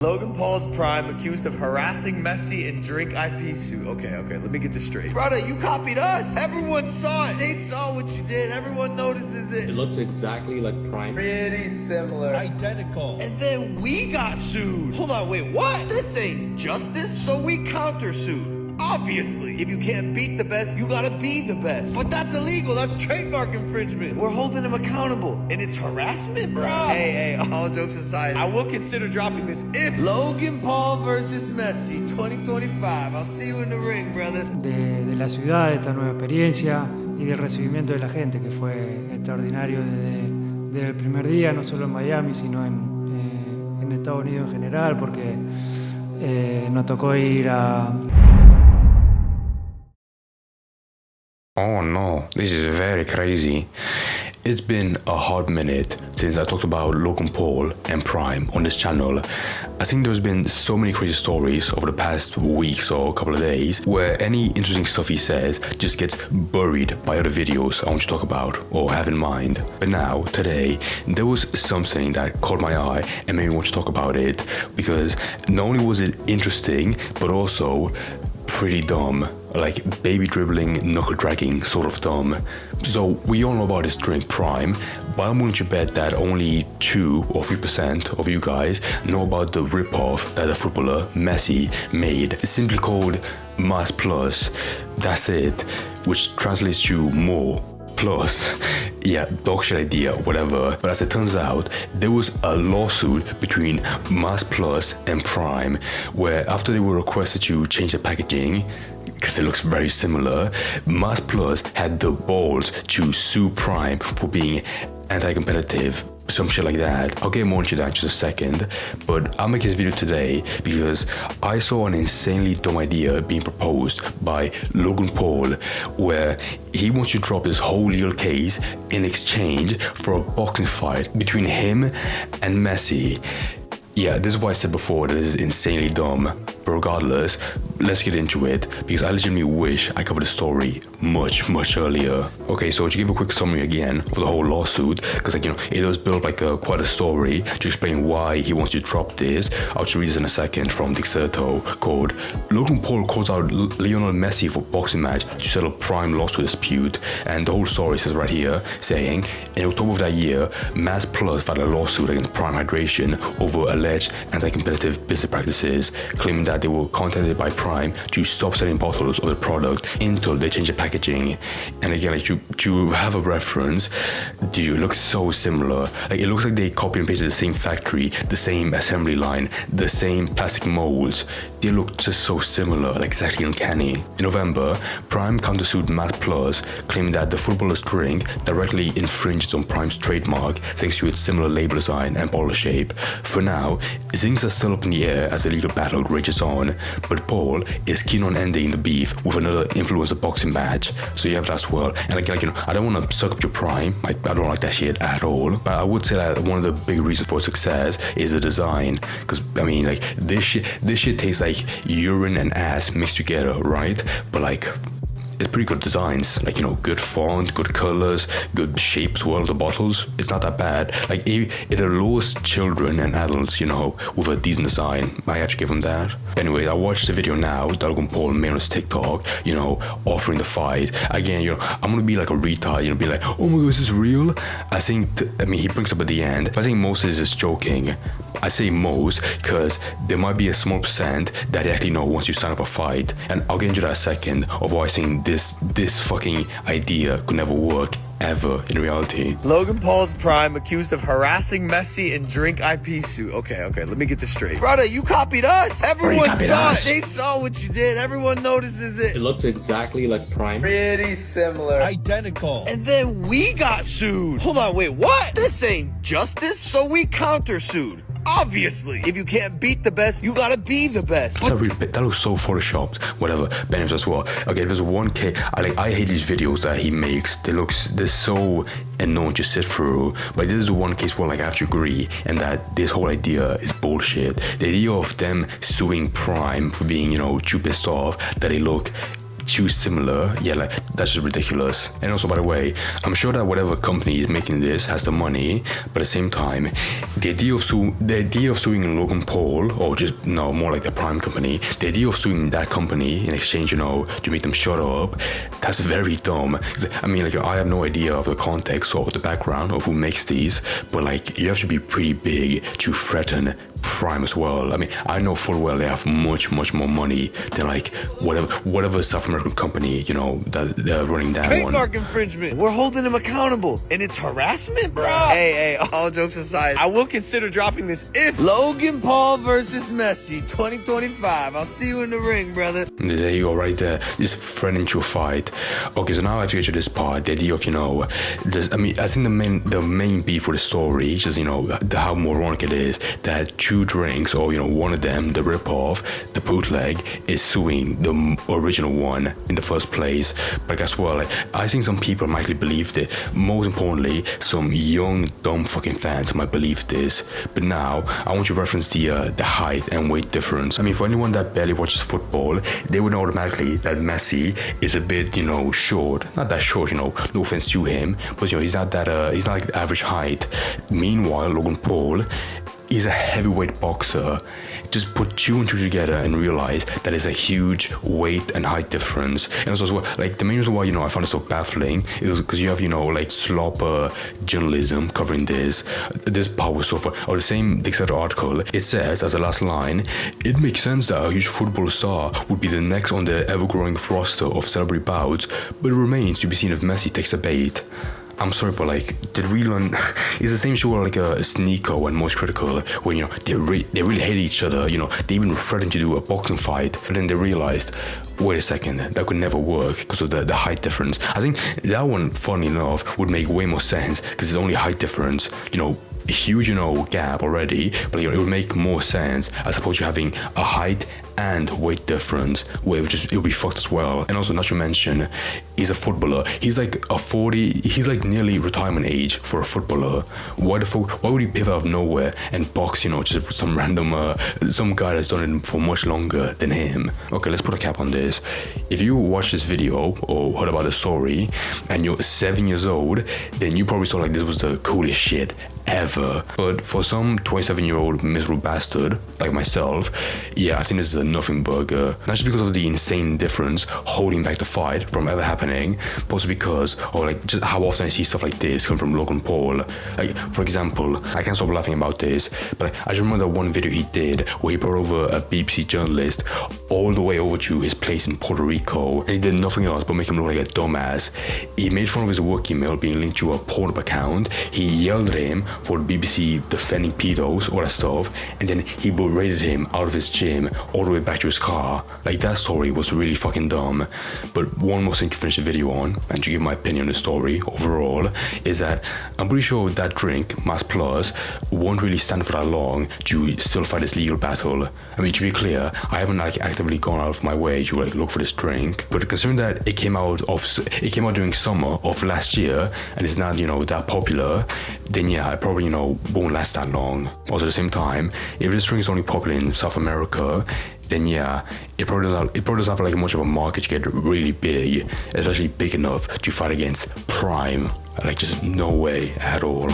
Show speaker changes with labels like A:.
A: Logan Paul's prime accused of harassing Messi in drink IP suit. Okay, let me get this straight. Brother, you copied us. Everyone saw it. They saw what you did. Everyone notices it.
B: It looks exactly like Prime.
A: Pretty similar.
C: Identical.
A: And then we got sued. Hold on, wait, what? This ain't justice, so we countersued. Obviously, if you can't beat the best, you gotta be the best. But that's illegal, that's trademark infringement. We're holding him accountable, and it's harassment, bro. Hey, all jokes aside, I will consider dropping this if Logan Paul versus Messi 2025. I'll see you in the ring, brother.
D: De la ciudad, de esta nueva experiencia y del recibimiento de la gente, que fue extraordinario desde el primer día, no solo en Miami, sino en Estados Unidos en general, porque nos tocó ir a...
E: Oh no, this is very crazy. It's been a hard minute since I talked about Logan Paul and Prime on this channel. I think there's been so many crazy stories over the past weeks or a couple of days where any interesting stuff he says just gets buried by other videos I want to talk about or have in mind. But now, today, there was something that caught my eye and made me want to talk about it, because not only was it interesting, but also pretty dumb, like baby dribbling, knuckle dragging sort of dumb. So we all know about this drink Prime, but I'm willing to bet that only 2 or 3% of you guys know about the ripoff that the footballer Messi made, simply called Mas Plus. That's it, which translates to more plus. Yeah, dog shit idea, whatever. But as it turns out, there was a lawsuit between Mas Plus and Prime, where after they were requested to change the packaging, because it looks very similar, Mas Plus had the balls to sue Prime for being anti-competitive, some shit like that. I'll get more into that in just a second, but I'll make this video today because I saw an insanely dumb idea being proposed by Logan Paul, where he wants to drop this whole legal case in exchange for a boxing fight between him and Messi. Yeah, this is why I said before that this is insanely dumb. But regardless, let's get into it, because I legitimately wish I covered the story much earlier. Okay, so to give a quick summary again of the whole lawsuit, because it does build quite a story to explain why he wants to drop this. I'll just read this in a second from Dixerto, called Logan Paul calls out Lionel Messi for boxing match to settle Prime lawsuit dispute. And the whole story says right here, saying, in October of that year, Mas Plus filed a lawsuit against Prime Hydration over alleged anti-competitive business practices, claiming that they were contacted by Prime to stop selling bottles of the product until they change the packaging. And again, to have a reference, dude, it looks so similar. It looks like they copy and pasted the same factory, the same assembly line, the same plastic molds. They look just so similar, exactly uncanny. In November, Prime countersued Mas Plus, claiming that the footballer's drink directly infringes on Prime's trademark thanks to its similar label design and bottle shape. For now, things are still up in the air as the legal battle rages on, but Paul is keen on ending the beef with another influencer boxing match, so you have that as well. And I don't want to suck up your Prime, I don't like that shit at all, but I would say that one of the big reasons for success is the design, because this shit tastes like urine and ass mixed together, right? But it's pretty good designs, good font, good colors, good shapes, well, the bottles, it's not that bad. It allures children and adults, with a decent design. I have to give them that. Anyways, I watched the video now that Logan Paul made on his TikTok, offering the fight. Again, I'm gonna be like a retard, be like, oh my god, is this real? He brings up at the end, I think most of this is joking. I say most because there might be a small percent that actually know once you sign up a fight, and I'll get into that in a second of why I think this fucking idea could never work ever in reality.
A: Logan Paul's prime accused of harassing Messi in drink IP suit. Okay, let me get this straight. Brother, you copied us. Everyone saw it. They saw what you did. Everyone notices it.
B: It looks exactly like Prime.
A: Pretty similar.
C: Identical.
A: And then we got sued. Hold on, wait, what? This ain't justice, so we countersued. Obviously, if you can't beat the best, you gotta be the best.
E: That looks so photoshopped. Whatever, Ben's as well. Okay, there's one case. I hate these videos that he makes. They're so annoying to sit through. But this is one case where I have to agree, and that this whole idea is bullshit. The idea of them suing Prime for being too pissed off that they look too similar, yeah, like that's just ridiculous. And also, by the way, I'm sure that whatever company is making this has the money, but at the same time, the idea of suing Logan Paul, or just no, more like the Prime company, the idea of suing that company in exchange, to make them shut up, that's very dumb. I mean, like, I have no idea of the context or the background of who makes these, but like, you have to be pretty big to threaten Prime as well. I mean, I know full well they have much more money than like whatever South American company that they're running down.
A: Trademark infringement. We're holding him accountable, and it's harassment, bro. Hey, all jokes aside, I will consider dropping this if Logan Paul versus Messi 2025. I'll see you in the ring, brother.
E: There you go, right there. Just threatening to a fight. Okay, so now I have to get to this part. The idea of I think the main beef with the story is just how moronic it is that two drinks, or one of them, the rip-off, the bootleg, is suing the original one in the first place. But guess what? Like, I think some people might actually believed it. Most importantly, some young dumb fucking fans might believe this. But now I want you to reference the height and weight difference. I mean, for anyone that barely watches football, they would know automatically that Messi is a bit short. Not that short, no offense to him, but he's not like the average height. Meanwhile, Logan Paul is a heavyweight boxer. Just put two and two together and realize that there's a huge weight and height difference. And also, like, the main reason why I found it so baffling is because you have like slopper journalism covering this part was so far. Or the same Dixon article, it says as the last line, it makes sense that a huge football star would be the next on the ever-growing roster of celebrity bouts, but it remains to be seen if Messi takes a bait. I'm sorry, but like, did we learn? It's the same show like a Sneako and Most Critical, when they really hated each other. They even threatened to do a boxing fight, but then they realized, wait a second, that could never work because of the height difference. I think that one, funny enough, would make way more sense because it's only height difference. A huge gap already, but it would make more sense as opposed to having a height and weight difference where it would be fucked as well. And also, not to mention, he's a footballer. He's like he's like nearly retirement age for a footballer. Why would he pivot out of nowhere and box, just some random some guy that's done it for much longer than him? Okay, let's put a cap on this. If you watch this video or heard about the story and you're 7 years old, then you probably thought like this was the coolest shit ever. But for some 27-year-old miserable bastard like myself, yeah, I think this is a nothing burger. Not just because of the insane difference holding back the fight from ever happening, but also because of like just how often I see stuff like this come from Logan Paul. Like, for example, I can't stop laughing about this, but I just remember that one video he did where he brought over a BBC journalist all the way over to his place in Puerto Rico, and he did nothing else but make him look like a dumbass. He made fun of his work email being linked to a porn account. He yelled at him for the BBC defending pedos, all that stuff, and then he berated him out of his gym all the way back to his car. Like, that story was really fucking dumb. But one more thing to finish the video on, and to give my opinion on the story overall, is that I'm pretty sure that drink, Mass Plus, won't really stand for that long to still fight this legal battle. I mean, to be clear, I haven't like actively gone out of my way to like look for this drink, but considering that it came out during summer of last year and it's not that popular, then yeah, it probably won't last that long. Also, at the same time, if this drink is only popular in South America, then yeah, it probably doesn't have like much of a market to get really big, especially big enough to fight against Prime. Like, just no way at all.